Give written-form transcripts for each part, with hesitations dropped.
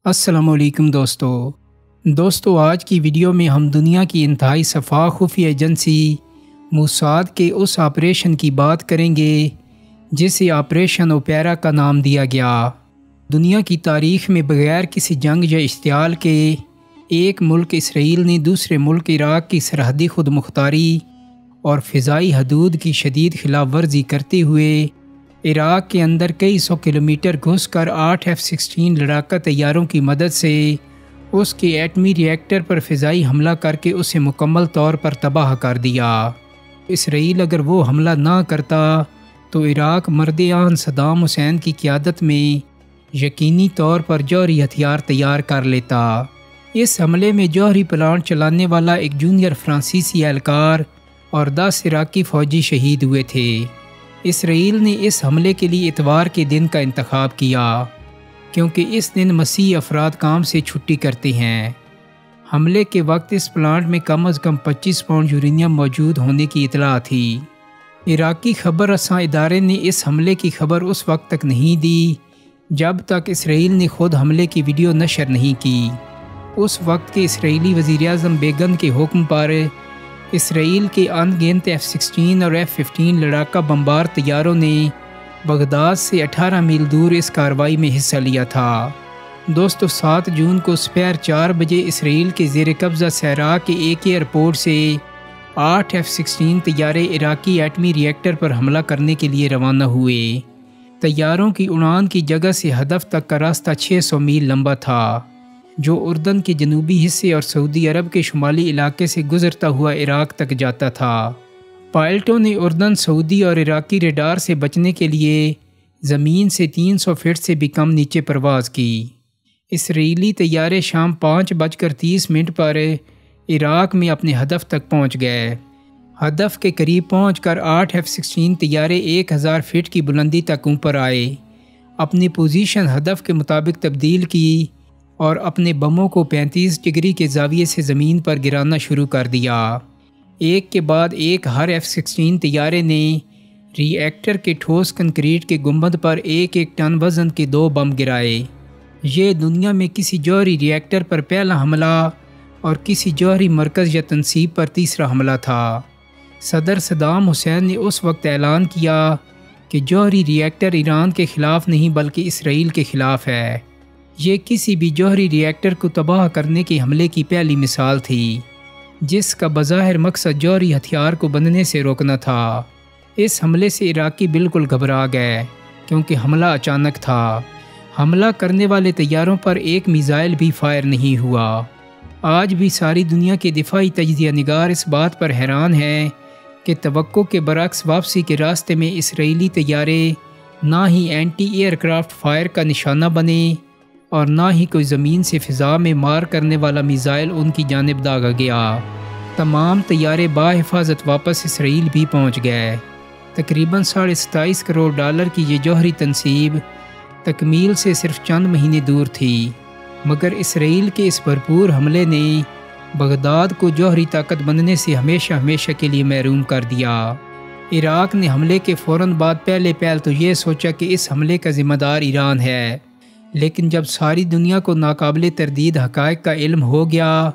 السلام علیکم دوستو آج کی ویڈیو میں ہم دنیا کی انتہائی شفاف خفیہ ایجنسی موساد کے اس آپریشن کی بات کریں گے جسے آپریشن اوپیرا کا نام دیا گیا۔ دنیا کی تاریخ میں بغیر کسی جنگ یا اشتعال کے ایک ملک اسرائیل نے دوسرے ملک عراق کی سرحدی خود مختاری اور فضائی حدود کی شدید خلاف ورزی کرتے ہوئے عراق کے اندر کئی سو کلومیٹر گھس کر 8 F-16 لڑاکا طیاروں کی مدد سے اس کے ایٹمی ری ایکٹر پر فضائی حملہ کر کے اسے مکمل طور پر تباہ کر دیا۔ اسرائیل اگر وہ حملہ نہ کرتا تو عراق مرد آن صدام حسین کی قیادت میں یقینی طور پر جوہری ہتھیار تیار کر لیتا۔ اس حملے میں جوہری پلانٹ چلانے والا ایک جونیئر فرانسیسی اہلکار اور 10 عراقی فوجی شہید ہوئے تھے۔ اسرائیل نے اس حملے کے لیے اتوار کے دن کا انتخاب کیا کیونکہ اس دن مسیحی افراد کام سے چھٹی کرتے ہیں۔ حملے کے وقت اس پلانٹ میں کم از کم 25 پاؤنڈ یورینیم موجود ہونے کی اطلاع تھی۔ عراقی خبر رساں ادارے نے اس حملے کی خبر اس وقت تک نہیں دی جب تک اسرائیل نے خود حملے کی ویڈیو نشر نہیں کی۔ اس وقت کے اسرائیلی وزیر اعظم بیگن کے حکم پر اسرائیل کے ان گنت F-16 اور F-15 لڑاکا بمبار طیاروں نے بغداد سے 18 میل دور اس کارروائی میں حصہ لیا تھا۔ 7 جون کو سپہر 4 بجے اسرائیل کے زیر قبضہ صحرا کے ایک ایئرپورٹ سے 8 F-16 طیارے عراقی ایٹمی ری ایکٹر پر حملہ کرنے کے لیے روانہ ہوئے۔ طیاروں کی اڑان کی جگہ سے ہدف تک کا راستہ 600 میل لمبا تھا جو اردن کے جنوبی حصے اور سعودی عرب کے شمالی علاقے سے گزرتا ہوا عراق تک جاتا تھا۔ پائلٹوں نے اردن، سعودی اور عراقی ریڈار سے بچنے کے لیے زمین سے 300 فٹ سے بھی کم نیچے پرواز کی۔ اسرائیلی طیارے شام 5:30 پر عراق میں اپنے ہدف تک پہنچ گئے۔ ہدف کے قریب پہنچ کر 8 F-16 طیارے 1000 فٹ کی بلندی تک اوپر آئے، اپنی پوزیشن ہدف کے مطابق تبدیل کی اور اپنے بموں کو 35 ڈگری کے زاویے سے زمین پر گرانا شروع کر دیا۔ ایک کے بعد ایک ہر F-16 طیارے نے ری ایکٹر کے ٹھوس کنکریٹ کے گنبد پر 1 ٹن وزن کے 2 بم گرائے۔ یہ دنیا میں کسی جوہری ری ایکٹر پر پہلا حملہ اور کسی جوہری مرکز یا تنصیب پر تیسرا حملہ تھا۔ صدر صدام حسین نے اس وقت اعلان کیا کہ جوہری ری ایکٹر ایران کے خلاف نہیں بلکہ اسرائیل کے خلاف ہے۔ یہ کسی بھی جوہری ری ایکٹر کو تباہ کرنے کے حملے کی پہلی مثال تھی جس کا بظاہر مقصد جوہری ہتھیار کو بننے سے روکنا تھا۔ اس حملے سے عراقی بالکل گھبرا گئے کیونکہ حملہ اچانک تھا۔ حملہ کرنے والے طیاروں پر ایک میزائل بھی فائر نہیں ہوا۔ آج بھی ساری دنیا کے دفاعی تجزیہ نگار اس بات پر حیران ہیں کہ توقع کے برعکس واپسی کے راستے میں اسرائیلی طیارے نہ ہی اینٹی ایئر کرافٹ فائر کا نشانہ بنے اور نہ ہی کوئی زمین سے فضا میں مار کرنے والا میزائل ان کی جانب داغا گیا۔ تمام طیارے باحفاظت واپس اسرائیل بھی پہنچ گئے۔ تقریباً $27.5 کروڑ کی یہ جوہری تنصیب تکمیل سے صرف چند مہینے دور تھی، مگر اسرائیل کے اس بھرپور حملے نے بغداد کو جوہری طاقت بننے سے ہمیشہ کے لیے محروم کر دیا۔ عراق نے حملے کے فوراً بعد پہلے تو یہ سوچا کہ اس حملے کا ذمہ دار ایران ہے، لیکن جب ساری دنیا کو ناقابل تردید حقائق کا علم ہو گیا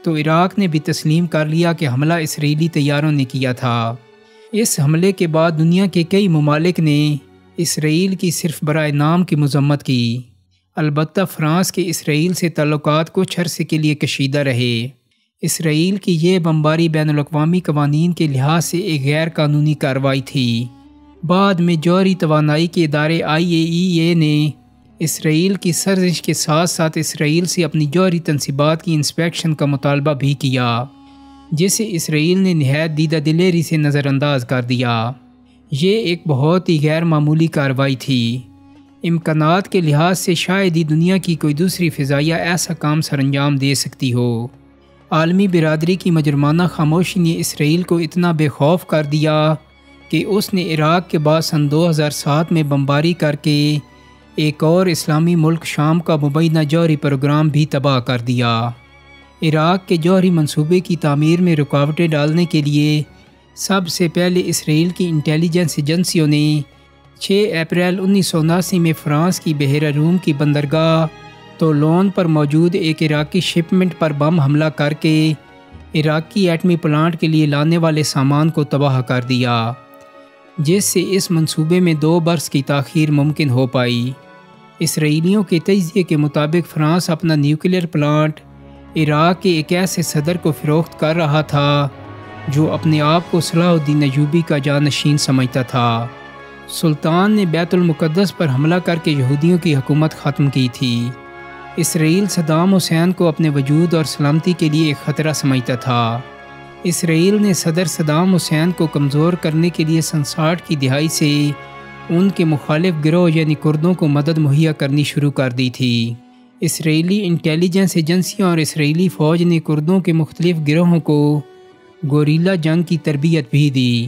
تو عراق نے بھی تسلیم کر لیا کہ حملہ اسرائیلی طیاروں نے کیا تھا۔ اس حملے کے بعد دنیا کے کئی ممالک نے اسرائیل کی صرف برائے نام کی مذمت کی، البتہ فرانس کے اسرائیل سے تعلقات کچھ عرصے کے لیے کشیدہ رہے۔ اسرائیل کی یہ بمباری بین الاقوامی قوانین کے لحاظ سے ایک غیر قانونی کارروائی تھی۔ بعد میں جوہری توانائی کے ادارے IAEA نے اسرائیل کی سرزش کے ساتھ ساتھ اسرائیل سے اپنی جوہری تنصیبات کی انسپیکشن کا مطالبہ بھی کیا، جسے اسرائیل نے نہایت دیدہ دلیری سے نظر انداز کر دیا۔ یہ ایک بہت ہی غیر معمولی کارروائی تھی۔ امکانات کے لحاظ سے شاید ہی دنیا کی کوئی دوسری فضائیہ ایسا کام سر انجام دے سکتی ہو۔ عالمی برادری کی مجرمانہ خاموشی نے اسرائیل کو اتنا بے خوف کر دیا کہ اس نے عراق کے بعد سن 2007 میں بمباری کر کے ایک اور اسلامی ملک شام کا مبینہ جوہری پروگرام بھی تباہ کر دیا۔ عراق کے جوہری منصوبے کی تعمیر میں رکاوٹیں ڈالنے کے لیے سب سے پہلے اسرائیل کی انٹیلیجنس ایجنسیوں نے 6 اپریل 1979 میں فرانس کی بحیرہ روم کی بندرگاہ تو لون پر موجود ایک عراقی شپمنٹ پر بم حملہ کر کے عراقی ایٹمی پلانٹ کے لیے لانے والے سامان کو تباہ کر دیا، جس سے اس منصوبے میں 2 برس کی تاخیر ممکن ہو پائی۔ اسرائیلیوں کے تجزیے کے مطابق فرانس اپنا نیوکلیئر پلانٹ عراق کے ایک ایسے صدر کو فروخت کر رہا تھا جو اپنے آپ کو صلاح الدین ایوبی کا جانشین سمجھتا تھا۔ سلطان نے بیت المقدس پر حملہ کر کے یہودیوں کی حکومت ختم کی تھی۔ اسرائیل صدام حسین کو اپنے وجود اور سلامتی کے لیے ایک خطرہ سمجھتا تھا۔ اسرائیل نے صدر صدام حسین کو کمزور کرنے کے لیے 60 کی دہائی سے ان کے مخالف گروہ یعنی کردوں کو مدد مہیا کرنی شروع کر دی تھی۔ اسرائیلی انٹیلیجنس ایجنسیوں اور اسرائیلی فوج نے کردوں کے مختلف گروہوں کو گوریلا جنگ کی تربیت بھی دی،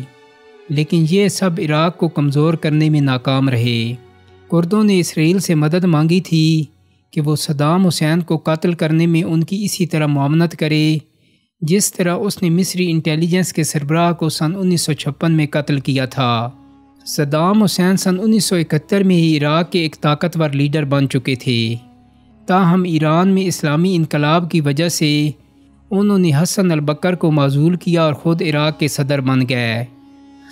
لیکن یہ سب عراق کو کمزور کرنے میں ناکام رہے۔ کردوں نے اسرائیل سے مدد مانگی تھی کہ وہ صدام حسین کو قتل کرنے میں ان کی اسی طرح معاونت کرے جس طرح اس نے مصری انٹیلیجنس کے سربراہ کو سن 1956 میں قتل کیا تھا۔ صدام حسین سن 1971 میں ہی عراق کے ایک طاقتور لیڈر بن چکے تھے، تاہم ایران میں اسلامی انقلاب کی وجہ سے انہوں نے حسن البکر کو معزول کیا اور خود عراق کے صدر بن گئے۔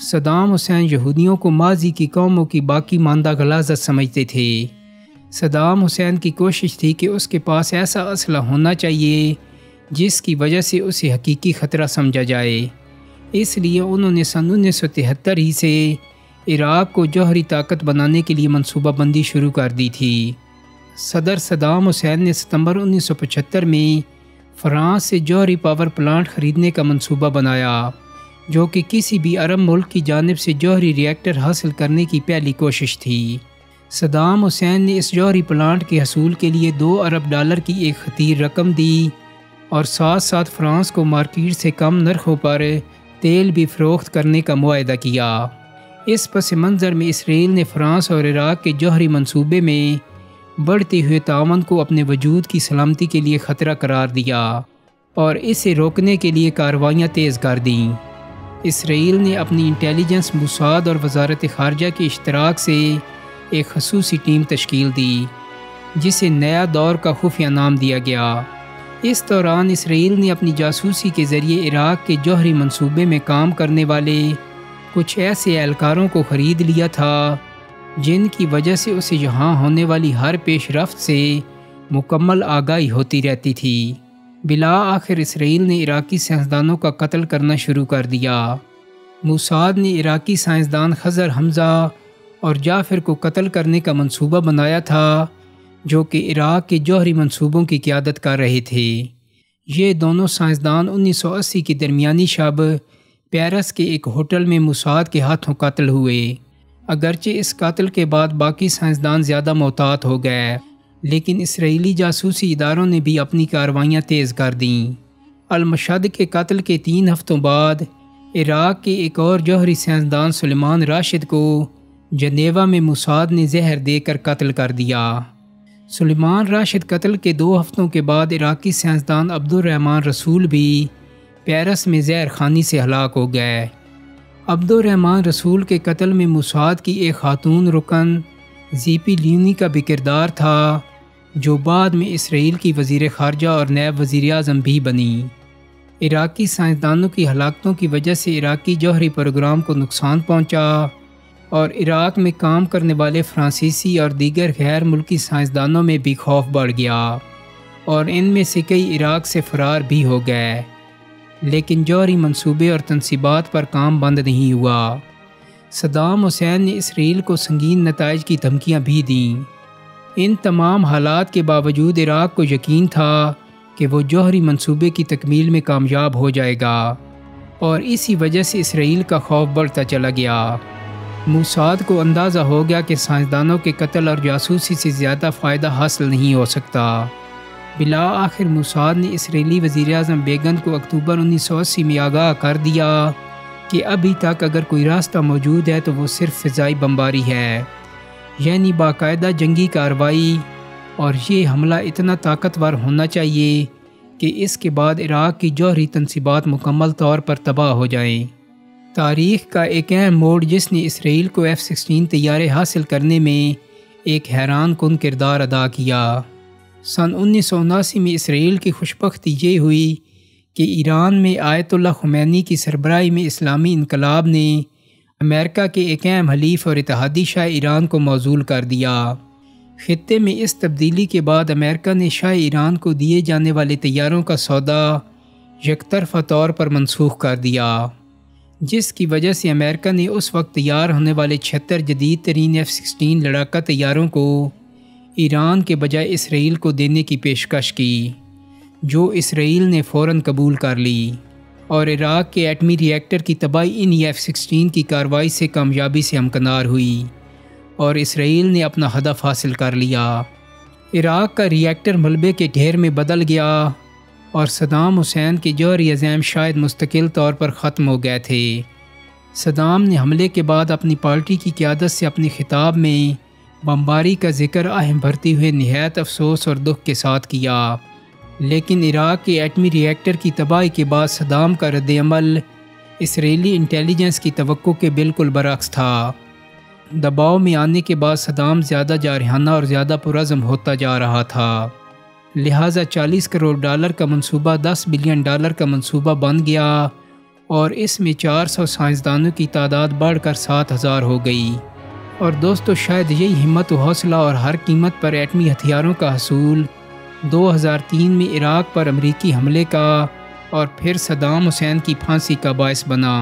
صدام حسین یہودیوں کو ماضی کی قوموں کی باقی ماندہ غلاظت سمجھتے تھے۔ صدام حسین کی کوشش تھی کہ اس کے پاس ایسا اسلحہ ہونا چاہیے جس کی وجہ سے اسے حقیقی خطرہ سمجھا جائے، اس لیے انہوں نے سن 1973 ہی سے عراق کو جوہری طاقت بنانے کے لیے منصوبہ بندی شروع کر دی تھی۔ صدر صدام حسین نے ستمبر 1975 میں فرانس سے جوہری پاور پلانٹ خریدنے کا منصوبہ بنایا، جو کہ کسی بھی عرب ملک کی جانب سے جوہری ری ایکٹر حاصل کرنے کی پہلی کوشش تھی۔ صدام حسین نے اس جوہری پلانٹ کے حصول کے لیے $2 ارب کی ایک خطیر رقم دی اور ساتھ ساتھ فرانس کو مارکیٹ سے کم نرخوں پر تیل بھی فروخت کرنے کا معاہدہ کیا۔ اس پس منظر میں اسرائیل نے فرانس اور عراق کے جوہری منصوبے میں بڑھتے ہوئے تعاون کو اپنے وجود کی سلامتی کے لیے خطرہ قرار دیا اور اسے روکنے کے لیے کارروائیاں تیز کر دیں۔ اسرائیل نے اپنی انٹیلیجنس موساد اور وزارت خارجہ کے اشتراک سے ایک خصوصی ٹیم تشکیل دی جسے نیا دور کا خفیہ نام دیا گیا۔ اس دوران اسرائیل نے اپنی جاسوسی کے ذریعے عراق کے جوہری منصوبے میں کام کرنے والے کچھ ایسے اہلکاروں کو خرید لیا تھا جن کی وجہ سے اسے یہاں ہونے والی ہر پیش رفت سے مکمل آگاہی ہوتی رہتی تھی۔ بالآخر اسرائیل نے عراقی سائنسدانوں کا قتل کرنا شروع کر دیا۔ موساد نے عراقی سائنسدان خضر حمزہ اور جعفر کو قتل کرنے کا منصوبہ بنایا تھا، جو کہ عراق کے جوہری منصوبوں کی قیادت کر رہے تھے۔ یہ دونوں سائنسدان 1980 کی درمیانی شب پیرس کے ایک ہوٹل میں موساد کے ہاتھوں قتل ہوئے۔ اگرچہ اس قتل کے بعد باقی سائنسدان زیادہ محتاط ہو گئے، لیکن اسرائیلی جاسوسی اداروں نے بھی اپنی کارروائیاں تیز کر دیں۔ المشہد کے قتل کے 3 ہفتوں بعد عراق کے ایک اور جوہری سائنسدان سلیمان راشد کو جنیوا میں موساد نے زہر دے کر قتل کر دیا۔ سلیمان راشد قتل کے 2 ہفتوں کے بعد عراقی سائنسدان عبد الرحمن رسول بھی پیرس میں زہر خانی سے ہلاک ہو گئے۔ عبد الرحمن رسول کے قتل میں موساد کی ایک خاتون رکن زیپی لیونی کا بھی کردار تھا، جو بعد میں اسرائیل کی وزیر خارجہ اور نائب وزیر اعظم بھی بنی۔ عراقی سائنسدانوں کی ہلاکتوں کی وجہ سے عراقی جوہری پروگرام کو نقصان پہنچا اور عراق میں کام کرنے والے فرانسیسی اور دیگر غیر ملکی سائنسدانوں میں بھی خوف بڑھ گیا اور ان میں سے کئی عراق سے فرار بھی ہو گئے، لیکن جوہری منصوبے اور تنصیبات پر کام بند نہیں ہوا۔ صدام حسین نے اسرائیل کو سنگین نتائج کی دھمکیاں بھی دیں۔ ان تمام حالات کے باوجود عراق کو یقین تھا کہ وہ جوہری منصوبے کی تکمیل میں کامیاب ہو جائے گا اور اسی وجہ سے اسرائیل کا خوف بڑھتا چلا گیا۔ موساد کو اندازہ ہو گیا کہ سائنسدانوں کے قتل اور جاسوسی سے زیادہ فائدہ حاصل نہیں ہو سکتا۔ بالآخر موساد نے اسرائیلی وزیر اعظم بیگن کو اکتوبر 1980 میں آگاہ کر دیا کہ ابھی تک اگر کوئی راستہ موجود ہے تو وہ صرف فضائی بمباری ہے، یعنی باقاعدہ جنگی کارروائی، اور یہ حملہ اتنا طاقتور ہونا چاہیے کہ اس کے بعد عراق کی جوہری تنصیبات مکمل طور پر تباہ ہو جائیں۔ تاریخ کا ایک اہم موڑ جس نے اسرائیل کو F-16 طیارے حاصل کرنے میں ایک حیران کن کردار ادا کیا۔ سن 1979 میں اسرائیل کی خوشبختی یہ ہوئی کہ ایران میں آیت اللہ خمینی کی سربراہی میں اسلامی انقلاب نے امریکہ کے ایک اہم حلیف اور اتحادی شاہ ایران کو معزول کر دیا۔ خطے میں اس تبدیلی کے بعد امریکہ نے شاہ ایران کو دیے جانے والے طیاروں کا سودا یک طرفہ طور پر منسوخ کر دیا، جس کی وجہ سے امریکہ نے اس وقت تیار ہونے والے 76 جدید ترین F-16 لڑاکا طیاروں کو ایران کے بجائے اسرائیل کو دینے کی پیشکش کی، جو اسرائیل نے فوراً قبول کر لی، اور عراق کے ایٹمی ری ایکٹر کی تباہی انہی F-16 کی کارروائی سے کامیابی سے ہمکنار ہوئی اور اسرائیل نے اپنا ہدف حاصل کر لیا۔ عراق کا ری ایکٹر ملبے کے ڈھیر میں بدل گیا اور صدام حسین کے جوہری عزائم شاید مستقل طور پر ختم ہو گئے تھے۔ صدام نے حملے کے بعد اپنی پارٹی کی قیادت سے اپنی خطاب میں بمباری کا ذکر اہم بھرتے ہوئے نہایت افسوس اور دکھ کے ساتھ کیا، لیکن عراق کے ایٹمی ری ایکٹر کی تباہی کے بعد صدام کا رد عمل اسرائیلی انٹیلیجنس کی توقع کے بالکل برعکس تھا۔ دباؤ میں آنے کے بعد صدام زیادہ جارحانہ اور زیادہ پرعزم ہوتا جا رہا تھا، لہٰذا $40 کروڑ کا منصوبہ $10 بلین کا منصوبہ بن گیا اور اس میں 400 سائنسدانوں کی تعداد بڑھ کر 7000 ہو گئی۔ اور دوستو، شاید یہی ہمت و حوصلہ اور ہر قیمت پر ایٹمی ہتھیاروں کا حصول 2003 میں عراق پر امریکی حملے کا اور پھر صدام حسین کی پھانسی کا باعث بنا۔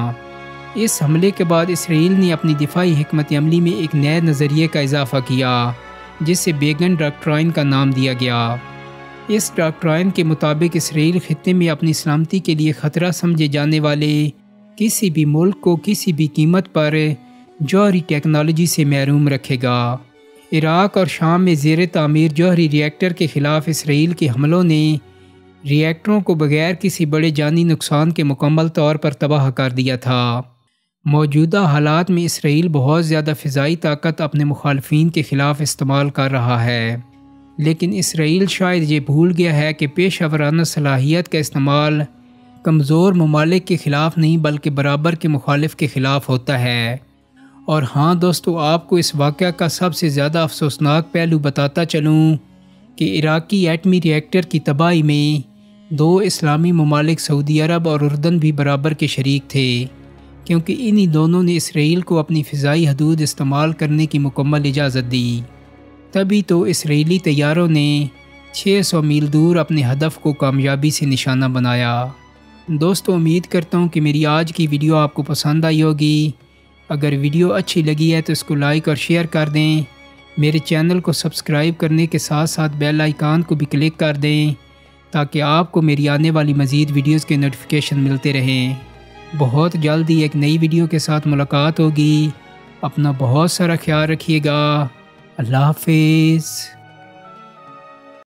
اس حملے کے بعد اسرائیل نے اپنی دفاعی حکمت عملی میں ایک نئے نظریے کا اضافہ کیا، جسے بیگن ڈاکٹرائن کا نام دیا گیا۔ اس ڈاکٹرائن کے مطابق اسرائیل خطے میں اپنی سلامتی کے لیے خطرہ سمجھے جانے والے کسی بھی ملک کو کسی بھی قیمت پر جوہری ٹیکنالوجی سے محروم رکھے گا۔ عراق اور شام میں زیر تعمیر جوہری ری ایکٹر کے خلاف اسرائیل کے حملوں نے ری ایکٹروں کو بغیر کسی بڑے جانی نقصان کے مکمل طور پر تباہ کر دیا تھا۔ موجودہ حالات میں اسرائیل بہت زیادہ فضائی طاقت اپنے مخالفین کے خلاف استعمال کر رہا ہے، لیکن اسرائیل شاید یہ بھول گیا ہے کہ پیشہ ورانہ صلاحیت کا استعمال کمزور ممالک کے خلاف نہیں بلکہ برابر کے مخالف کے خلاف ہوتا ہے۔ اور ہاں دوستو، آپ کو اس واقعہ کا سب سے زیادہ افسوسناک پہلو بتاتا چلوں کہ عراقی ایٹمی ری ایکٹر کی تباہی میں 2 اسلامی ممالک سعودی عرب اور اردن بھی برابر کے شریک تھے، کیونکہ انہی دونوں نے اسرائیل کو اپنی فضائی حدود استعمال کرنے کی مکمل اجازت دی۔ تبھی تو اسرائیلی طیاروں نے 600 میل دور اپنے ہدف کو کامیابی سے نشانہ بنایا۔ دوستو، امید کرتا ہوں کہ میری آج کی ویڈیو آپ کو پسند آئی ہوگی۔ اگر ویڈیو اچھی لگی ہے تو اس کو لائک اور شیئر کر دیں۔ میرے چینل کو سبسکرائب کرنے کے ساتھ ساتھ بیل آئیکن کو بھی کلک کر دیں تاکہ آپ کو میری آنے والی مزید ویڈیوز کے نوٹیفیکیشن ملتے رہیں۔ بہت جلدی ایک نئی ویڈیو کے ساتھ ملاقات ہوگی۔ اپنا بہت سارا خیال رکھیے گا۔ اللہ حافظ۔